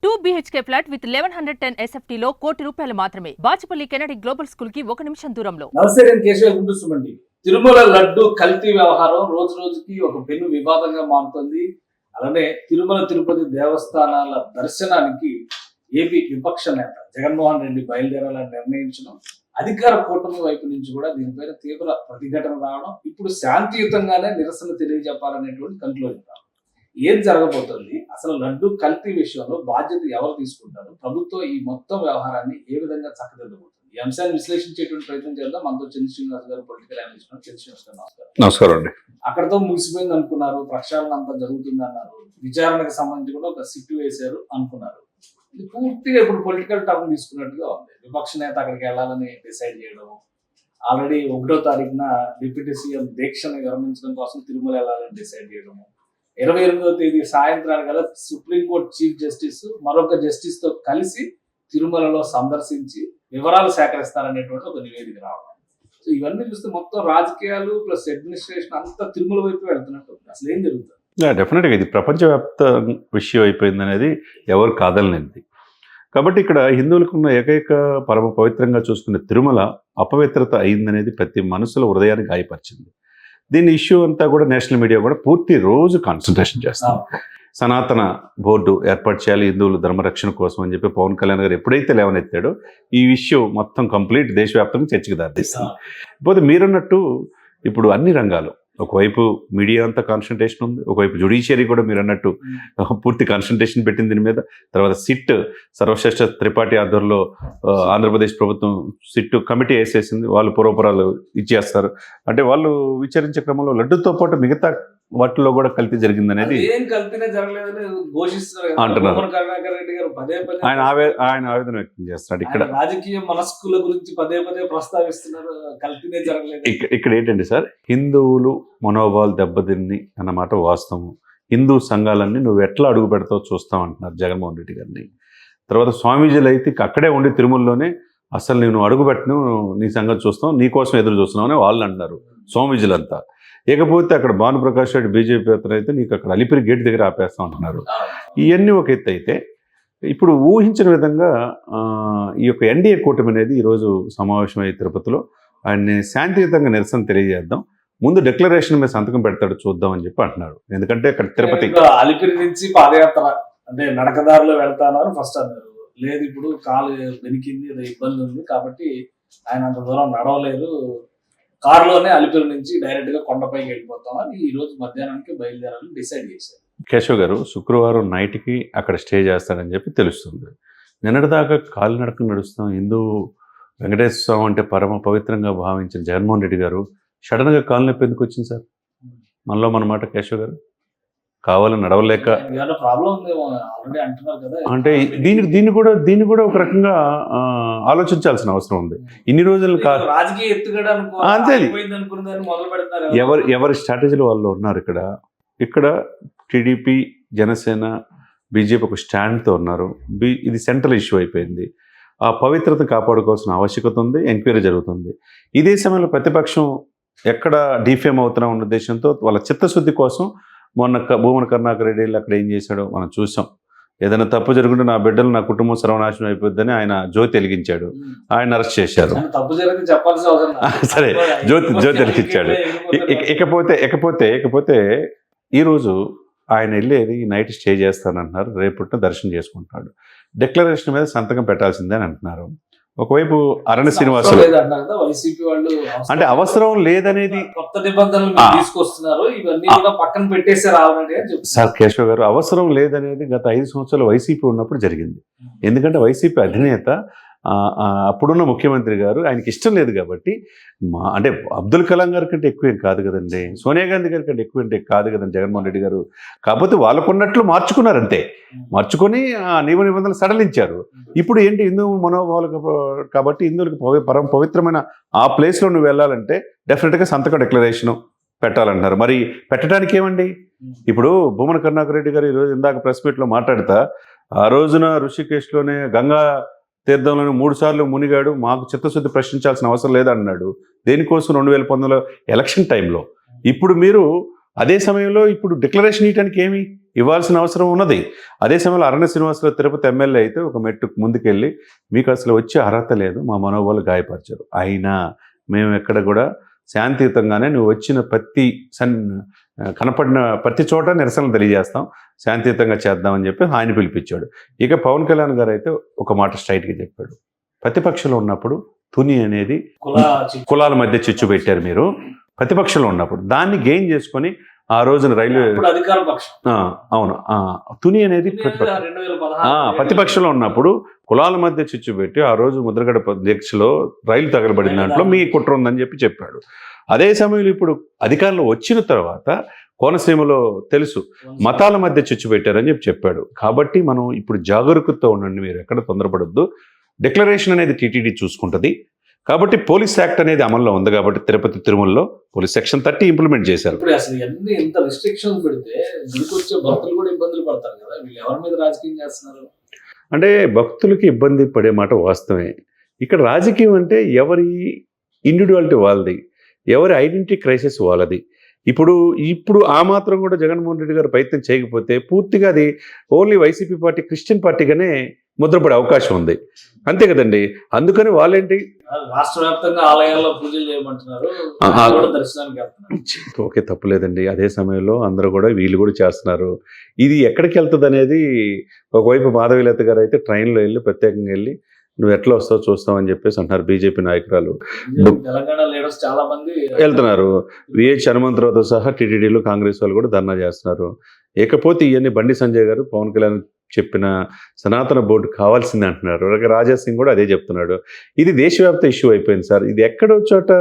2 BHK flat with 1110 SFT లో ₹1,00,00,000 మాత్రమే. Bachupally Kennedy global school కి 1 నిమిషం దూరంలో. నమస్తే, నేను కేశవ గుండుసుమండి. తిరుమల లడ్డు కల్తీ వ్యవహారం రోజు రోజుకి ఒక పెను వివాదంగా మారుతుంది. అలానే తిరుమల తిరుపతి దేవస్థానాల దర్శనానికి ఏపీ విపక్ష నేత జగన్మోహన్ రెడ్డి బయలుదేరాలని నిర్ణయించడం, అధికార కూటమి వైపు నుంచి కూడా దీనిపైన తీవ్ర ప్రతిఘటన రావడం, ఇప్పుడు శాంతియుతంగానే నిరసన తెలియజెప్పాలనేటువంటి కంక్లూజన్ రావడం. ఏం జరగబోతుంది, అసలు లడ్డు కల్తీ విషయంలో బాధ్యత ఎవరు తీసుకుంటారు, ప్రభుత్వం ఈ మొత్తం వ్యవహారాన్ని ఏ విధంగా చక్కదిద్దబోతుంది, ఈ అంశాన్ని విశ్లేషించేటువంటి ప్రయత్నం చేద్దాం. మనతో చంద్ర శ్రీనివాస్ గారు, పొలిటికల్ అనలిస్ట్. చంద్ర శ్రీనివాస్ గారు నమస్కారం. నమస్కారం అండి. అక్కడతో ముగిసిపోయింది అనుకున్నారు, ప్రక్షాళన అంతా జరుగుతుంది అన్నారు, విచారణకు సంబంధించి కూడా ఒక సిట్టు వేశారు అనుకున్నారు. ఇది పూర్తిగా ఇప్పుడు పొలిటికల్ టర్న్ తీసుకున్నట్టుగా ఉంది. విపక్ష నేత అక్కడికి వెళ్ళాలని డిసైడ్ చేయడం, ఆల్రెడీ 1వ తారీఖున డిప్యూటీ సీఎం దీక్షని విరమించడం కోసం తిరుమల వెళ్ళాలని డిసైడ్ చేయడము, 28వ తేదీ సాయంత్రానికి గల సుప్రీంకోర్టు చీఫ్ జస్టిస్ మరొక జస్టిస్ తో కలిసి తిరుమలలో సందర్శించి వివరాలు సేకరిస్తారనేటువంటి ఒక నివేదిక రావడం. సో ఇవన్నీ చూస్తే మొత్తం రాజకీయాలు ప్లస్ అడ్మినిస్ట్రేషన్ అంతా తిరుమల వైపు వెళ్తున్నట్టు ఉంది. అసలు ఏం జరుగుతుంది? డెఫినెట్గా ఇది ప్రపంచవ్యాప్త విషయం అయిపోయింది అనేది ఎవరు కాదలనేది. కాబట్టి ఇక్కడ హిందువులకు ఉన్న ఏకైక పరమ పవిత్రంగా చూసుకునే తిరుమల అపవిత్రత అయిందనేది ప్రతి మనసులో హృదయాన్ని గాయపరిచింది. దీని ఇష్యూ అంతా కూడా నేషనల్ మీడియా కూడా పూర్తి రోజు కాన్సన్ట్రేషన్ చేస్తాం. సనాతన బోర్డు ఏర్పాటు చేయాలి హిందువుల ధర్మరక్షణ కోసం అని చెప్పి పవన్ కళ్యాణ్ గారు ఎప్పుడైతే లేవనెత్తాడో ఈ విషయం మొత్తం కంప్లీట్ దేశవ్యాప్తంగా చర్చకు దారితీస్తుంది. పోతే మీరన్నట్టు ఇప్పుడు అన్ని రంగాలు, ఒకవైపు మీడియా అంతా కాన్సన్ట్రేషన్ ఉంది, ఒకవైపు జ్యుడిషియరీ కూడా మీరు అన్నట్టు పూర్తి కాన్సన్ట్రేషన్ పెట్టింది దీని మీద. తర్వాత సిట్ సర్వశ్రేష్ఠ త్రిపాఠి ఆధ్వర్యంలో ఆంధ్రప్రదేశ్ ప్రభుత్వం సిట్ కమిటీ వేసేసింది, వాళ్ళు పూర్వపురాలు ఇచ్చేస్తారు. అంటే వాళ్ళు విచారించే క్రమంలో లడ్డుతో పాటు మిగతా వాటిలో కూడా కల్తీ జరిగిందనేది అంటున్నారు. ఆయన ఆవేదన వ్యక్తం చేస్తాడు. ఇక్కడ రాజకీయ మనస్కుల గురించి పదే పదే ప్రస్తావిస్తున్నారు, కల్తీనే జరగలేదు. ఇక్కడ ఏంటంటే సార్, హిందువులు మనోభావాలు దెబ్బతిని అన్నమాట వాస్తవం. హిందూ సంఘాలన్నీ నువ్వు ఎట్లా అడుగు పెడతావు చూస్తావు అంటున్నారు జగన్మోహన్ రెడ్డి గారిని. తర్వాత స్వామీజీలు అయితే అక్కడే ఉండి తిరుమలలోనే అసలు నేను అడుగు పెట్టను, నీ సంగతి చూస్తాం, నీ కోసం ఎదురు చూస్తున్నావు అని వాళ్ళు అన్నారు స్వామీజీలంతా. ఇకపోతే అక్కడ భానుప్రకాష్ రెడ్డి బీజేపీ అతను అయితే నీకు అక్కడ అలిపిరి గేట్ దగ్గర ఆపేస్తాం అంటున్నారు. ఇవన్నీ ఒక ఎత్తు అయితే, ఇప్పుడు ఊహించిన విధంగా ఈ యొక్క ఎన్డీఏ కూటమి అనేది ఈరోజు సమావేశమయ్యే తిరుపతిలో ఆయన్ని శాంతియుతంగా నిరసన తెలియజేద్దాం, ముందు డిక్లరేషన్ మీద సంతకం పెడతాడు చూద్దాం అని చెప్పి అంటున్నారు. ఎందుకంటే అక్కడ తిరుపతి అలిపిరి నుంచి పాదయాత్ర అంటే నడకదారిలో వెళ్తానని ఫస్ట్ అన్నారు. లేదు, ఇప్పుడు కాలు వెనికింది, ఏదో ఇబ్బంది ఉంది కాబట్టి ఆయన అంత దూరం నడవలేరు, కారులోనే అలిపిరి నుంచి డైరెక్ట్ గా కొండపైకి వెళ్ళిపోతామని ఈ రోజు మధ్యాహ్నానికి బయలుదేరాలని డిసైడ్ చేశారు. కేశవ్ గారు శుక్రవారం నైట్కి అక్కడ స్టే చేస్తాడని చెప్పి తెలుస్తుంది. నిన్నటిదాకా కాలినడక నడుస్తాం హిందూ వెంకటేశ్వర స్వామి అంటే పరమ పవిత్రంగా భావించిన జగన్మోహన్ రెడ్డి గారు సడన్గా కాలు నొప్పి ఎందుకు వచ్చింది సార్ మనలో మన మాట? కేశవ్ గారు కావాలని నడవలేక అంటే దీన్ని కూడా ఒక రకంగా ఆలోచించాల్సిన అవసరం ఉంది. ఇన్ని రోజులు అంతే, ఎవరి స్ట్రాటజీలు వాళ్ళు ఉన్నారు. ఇక్కడ టీడీపీ, జనసేన, బీజేపీ ఒక స్టాండ్తో ఉన్నారు. ఇది సెంట్రల్ ఇష్యూ అయిపోయింది. ఆ పవిత్రత కాపాడుకోవాల్సిన ఆవశ్యకత ఉంది. ఎంక్వైరీ జరుగుతుంది. ఇదే సమయంలో ప్రతిపక్షం ఎక్కడ డిఫేమ్ అవుతున్నా ఉన్న ఉద్దేశంతో వాళ్ళ చిత్తశుద్ధి కోసం మొన్న భూమన కరుణాకర్ రెడ్డి అక్కడ ఏం చేశాడో మనం చూసాం. ఏదైనా తప్పు జరుగుంటే నా బిడ్డలు, నా కుటుంబం సర్వనాశనం అయిపోద్దని ఆయన జ్యోతి వెలిగించాడు. ఆయన అరెస్ట్ చేశారు. సరే, జ్యోతి వెలిగించాడు. ఇకపోతే ఈరోజు ఆయన వెళ్ళేది నైట్ స్టే చేస్తానంటున్నారు, రేపటిన దర్శనం చేసుకుంటున్నాడు. డిక్లరేషన్ మీద సంతకం పెట్టాల్సిందే అని అంటున్నారు. ఒకవైపు అరణ్య శ్రీనివాసులు అంటే అవసరం లేదనేది కొత్త నిబంధనలు తీసుకొస్తున్నారు, ఇవన్నీ కూడా పక్కన పెట్టేసారు సార్. కేశవ్ గారు, అవసరం లేదనేది గత 5 సంవత్సరాలు వైసీపీ ఉన్నప్పుడు జరిగింది. ఎందుకంటే వైసీపీ అధినేత అప్పుడున్న ముఖ్యమంత్రి గారు ఆయనకి ఇష్టం లేదు కాబట్టి, అంటే అబ్దుల్ కలాం గారి కంటే ఎక్కువ ఏం కాదు కదండి, సోనియా గాంధీ గారి కంటే ఎక్కువ అంటే కాదు కదండి జగన్మోహన్ రెడ్డి గారు. కాకపోతే వాళ్ళకున్నట్లు మార్చుకున్నారు అంతే, మార్చుకొని నియమ నిబంధనలు సడలించారు. ఇప్పుడు ఏంటి, హిందూ మనోభావాలు కాబట్టి హిందువులకు పరమ పవిత్రమైన ఆ ప్లేస్లో నువ్వు వెళ్ళాలంటే డెఫినెట్గా సంతకం డిక్లరేషను పెట్టాలంటారు. మరి పెట్టడానికి ఏమండి? ఇప్పుడు భూమన కరుణాకర్ రెడ్డి గారు ఈరోజు ఇందాక ప్రెస్ మీట్లో మాట్లాడతా, ఆ రోజున ఋషికేశ్లోనే గంగా తీర్థంలోనే 3 సార్లు మునిగాడు, మాకు చిత్తశుద్ధి ప్రశ్నించాల్సిన అవసరం లేదన్నాడు. దేనికోసం 2019 ఎలక్షన్ టైంలో. ఇప్పుడు మీరు అదే సమయంలో ఇప్పుడు డిక్లరేషన్ ఇవ్వడానికి ఏమి ఇవ్వాల్సిన అవసరం ఉన్నది. అదే సమయంలో అరణ్య శ్రీనివాసరావు తిరుపతి ఎమ్మెల్యే అయితే ఒక మెట్టు ముందుకెళ్ళి మీకు అసలు వచ్చే అర్హత లేదు, మా మనోబలు గాయపరిచారు, అయినా మేము ఎక్కడ కూడా శాంతియుతంగానే నువ్వు వచ్చిన కనపడిన ప్రతి చోట నిరసనలు తెలియజేస్తాం, శాంతియుతంగా చేద్దామని చెప్పి ఆయన పిలిపించాడు. ఇక పవన్ కళ్యాణ్ గారు అయితే ఒక మాట స్ట్రైట్గా చెప్పాడు, ప్రతిపక్షంలో ఉన్నప్పుడు తుని అనేది కులాల మధ్య చిచ్చు పెట్టారు మీరు, ప్రతిపక్షంలో ఉన్నప్పుడు దాన్ని గెయిన్ చేసుకొని ఆ రోజున రైల్వే అధికార పక్షం అవును తుని అనేది ప్రతిపక్షంలో ఉన్నప్పుడు కులాల మధ్య చిచ్చు పెట్టి ఆ రోజు ముద్రగడ దీక్షలో రైలు తగలబడిన దాంట్లో మీ కుట్ర ఉందని చెప్పాడు. అదే సమయంలో ఇప్పుడు అధికారంలో వచ్చిన తర్వాత కోనసీమలో తెలుసు మతాల మధ్య చిచ్చు పెట్టారని చెప్పాడు. కాబట్టి మనం ఇప్పుడు జాగరూకతతో ఉండండి, మీరు ఎక్కడ తొందరపడొద్దు. డిక్లరేషన్ అనేది టీటీడీ చూసుకుంటుంది. కాబట్టి పోలీస్ యాక్ట్ అనేది అమల్లో ఉంది కాబట్టి తిరుపతి తిరుమలలో పోలీస్ సెక్షన్ 30 ఇంప్లిమెంట్ చేశారు. ఇప్పుడు అసలు ఎన్ని ఇంత రిస్ట్రిక్షన్స్ పెడితే గుడికి వచ్చే భక్తులు కూడా ఇబ్బందులు పడతారు కదా, వీళ్ళు ఎవరి మీద రాజకీయం చేస్తున్నారు? అంటే భక్తులకి ఇబ్బంది పడే మాట వాస్తవమే. ఇక్కడ రాజకీయం అంటే ఎవరి ఇండివిజువాలిటీ వాళ్ళది, ఎవరి ఐడెంటిటీ క్రైసిస్ వాళ్ళది. ఇప్పుడు ఆ మాత్రం కూడా జగన్మోహన్ రెడ్డి గారు ప్రయత్నం చేయకపోతే పూర్తిగా అది ఓన్లీ వైసీపీ పార్టీ క్రిస్టియన్ పార్టీగానే ముద్రపడే అవకాశం ఉంది, అంతే కదండి. అందుకని వాళ్ళేంటి రాష్ట్ర వ్యాప్తంగా ఆలయాల్లో పూజలు చేయమంటున్నారు, దర్శనానికి వెళ్తున్నారు. ఓకే, తప్పులేదండి. అదే సమయంలో అందరూ కూడా వీళ్ళు కూడా చేస్తున్నారు. ఇది ఎక్కడికి వెళ్తుంది అనేది ఒకవైపు మాధవీలత గారు అయితే ట్రైన్లో వెళ్ళి ప్రత్యేకంగా వెళ్ళి నువ్వు ఎట్లా వస్తావు చూస్తావని చెప్పేసి అంటున్నారు. బీజేపీ నాయకురాలు తెలంగాణ లీడర్స్ చాలా మంది వెళ్తున్నారు. విహెచ్ హనుమంతరావుతో సహా టీటీడీలో కాంగ్రెస్ వాళ్ళు కూడా ధర్నా చేస్తున్నారు. ఇకపోతే ఇవన్నీ బండి సంజయ్ గారు పవన్ కళ్యాణ్ చెప్పిన సనాతన బోర్డు కావాల్సింది అంటున్నారు. రాజా సింగ్ కూడా అదే చెప్తున్నాడు. ఇది దేశవ్యాప్త ఇష్యూ అయిపోయింది సార్. ఇది ఎక్కడో చోట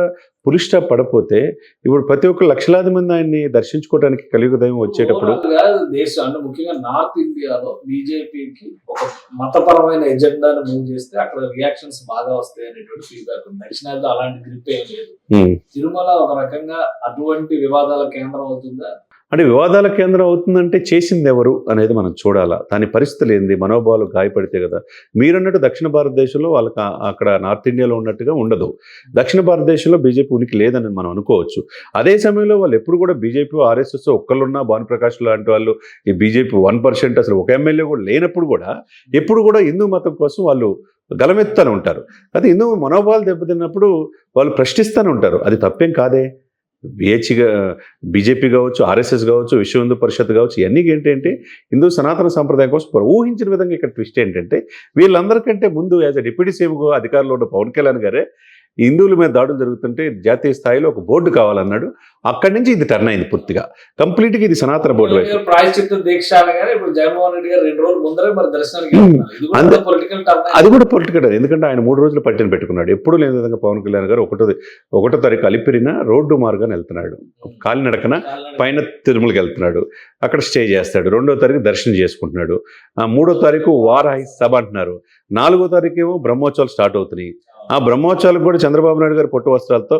పులి స్టాప్ పడపోతే ఇప్పుడు ప్రతి ఒక్క లక్షలాది మంది ఆయన్ని దర్శించుకోవడానికి కలియుగ దైవం వచ్చేటప్పుడు దేశం అంటే ముఖ్యంగా నార్త్ ఇండియాలో బీజేపీకి ఒక మతపరమైన ఎజెండాను మూవ్ చేస్తే అక్కడ రియాక్షన్స్ బాగా వస్తాయి అనేటువంటి ఫీడ్బ్యాక్ ఉంది. దక్షిణాదిలో అలాంటి గ్రిప్ ఏం లేదు. తిరుమల ఒక రకంగా అటువంటి వివాదాల కేంద్రం అవుతుందా? అంటే వివాదాల కేంద్రం అవుతుందంటే చేసింది ఎవరు అనేది మనం చూడాలా, దాని పరిస్థితులు ఏంది, మనోభావాలు గాయపడితే కదా. మీరన్నట్టు దక్షిణ భారతదేశంలో వాళ్ళకి అక్కడ నార్త్ ఇండియాలో ఉన్నట్టుగా ఉండదు. దక్షిణ భారతదేశంలో బీజేపీ ఉనికి లేదని మనం అనుకోవచ్చు. అదే సమయంలో వాళ్ళు ఎప్పుడు కూడా బీజేపీ ఆర్ఎస్ఎస్ ఒక్కళ్ళున్నా భానుప్రకాష్ లాంటి వాళ్ళు ఈ బీజేపీ 1% అసలు ఒక ఎమ్మెల్యే కూడా లేనప్పుడు కూడా ఎప్పుడు కూడా హిందూ మతం కోసం వాళ్ళు గలమెత్తానే ఉంటారు. అయితే హిందూ మనోభావాలు దెబ్బతిన్నప్పుడు వాళ్ళు ప్రశ్నిస్తూనే ఉంటారు. అది తప్పేం కాదే. బీజేపీ కావచ్చు, ఆర్ఎస్ఎస్ కావచ్చు, విశ్వ హిందూ పరిషత్ కావచ్చు, ఇవన్నీ ఏంటంటే హిందూ సనాతన సాంప్రదాయం కోసం ఊహించిన విధంగా ఇక్కడ ట్విస్ట్ ఏంటంటే వీళ్ళందరికంటే ముందు యాజ్ అ డిప్యూటీ సీఎంగా అధికారంలో ఉన్న పవన్ కళ్యాణ్ గారే హిందువుల మీద దాడులు జరుగుతుంటే జాతీయ స్థాయిలో ఒక బోర్డు కావాలన్నాడు. అక్కడి నుంచి ఇది టర్న్ అయింది పూర్తిగా, కంప్లీట్గా ఇది సనాతన బోర్డు వైపు. ప్రాయశ్చిత్త దీక్ష అనగానే ఇప్పుడు జగన్మోహన్ రెడ్డి గారు 2 రోజుల ముందరే మరి దర్శనానికి అది కూడా పొలిటికల్. ఎందుకంటే ఆయన 3 రోజులు పట్టిన పెట్టుకున్నాడు. ఎప్పుడు లేని విధంగా పవన్ కళ్యాణ్ గారు ఒకటో తారీఖు అలిపిరిన రోడ్డు మార్గాన్ని వెళ్తున్నాడు, కాలినడకన పైన తిరుమలకి వెళ్తున్నాడు, అక్కడ స్టే చేస్తాడు. 2వ తారీఖు దర్శనం చేసుకుంటున్నాడు. 3వ తారీఖు వారాహి సభ అంటున్నారు. 4వ తారీఖు ఏమో బ్రహ్మోత్సవాలు స్టార్ట్ అవుతున్నాయి. ఆ బ్రహ్మోత్సవాలకు కూడా చంద్రబాబు నాయుడు గారు పొట్టు వస్త్రాలతో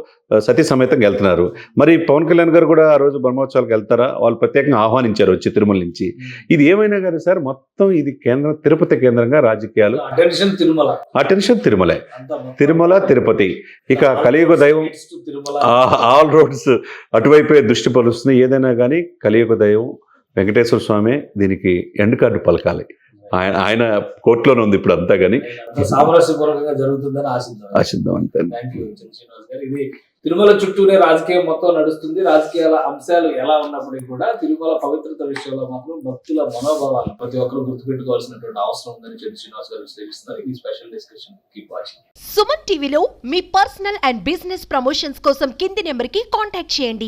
సతీ సమేతంగా వెళ్తున్నారు. మరి పవన్ కళ్యాణ్ గారు కూడా ఆ రోజు బ్రహ్మోత్సవాలకు వెళ్తారా? వాళ్ళు ప్రత్యేకంగా ఆహ్వానించారు వచ్చి తిరుమల నుంచి. ఇది ఏమైనా కానీ సార్ మొత్తం ఇది తిరుపతి కేంద్రంగా రాజకీయాలు, అటెన్షన్ తిరుమల తిరుపతి. ఇక కలియుగ దైవం ఆల్ రోడ్స్ అటువైపే దృష్టి పలుస్తున్నాయి. ఏదైనా కానీ కలియుగ దైవం వెంకటేశ్వర స్వామి దీనికి ఎండ్ కార్డు పలకాలి. ఆయన కోర్టులోనే ఉంది ఇప్పుడు అంతా, కానీ సామరస్యపూర్వకంగా జరుగుతుందని ఆశిద్దాం అంతే. ఇది తిరుమల చుట్టూనే రాజకీయం మొత్తం నడుస్తుంది. రాజకీయాల అంశాలు ఎలా ఉన్నప్పటికీ కూడా తిరుమల పవిత్రత విషయంలో మాత్రం భక్తుల మనోభావాలు ప్రతి ఒక్కరు గుర్తుపెట్టుకోవాల్సినటువంటి అవసరం ఉందని చెప్పి శ్రీనివాస్ గారు విశ్లేషిస్తున్నారు. ఇది special discussion. Keep watching. Suman టీవీలో మీ పర్సనల్ అండ్ బిజినెస్ ప్రమోషన్స్ కోసం కింది నెంబర్కి కాంటాక్ట్ చేయండి.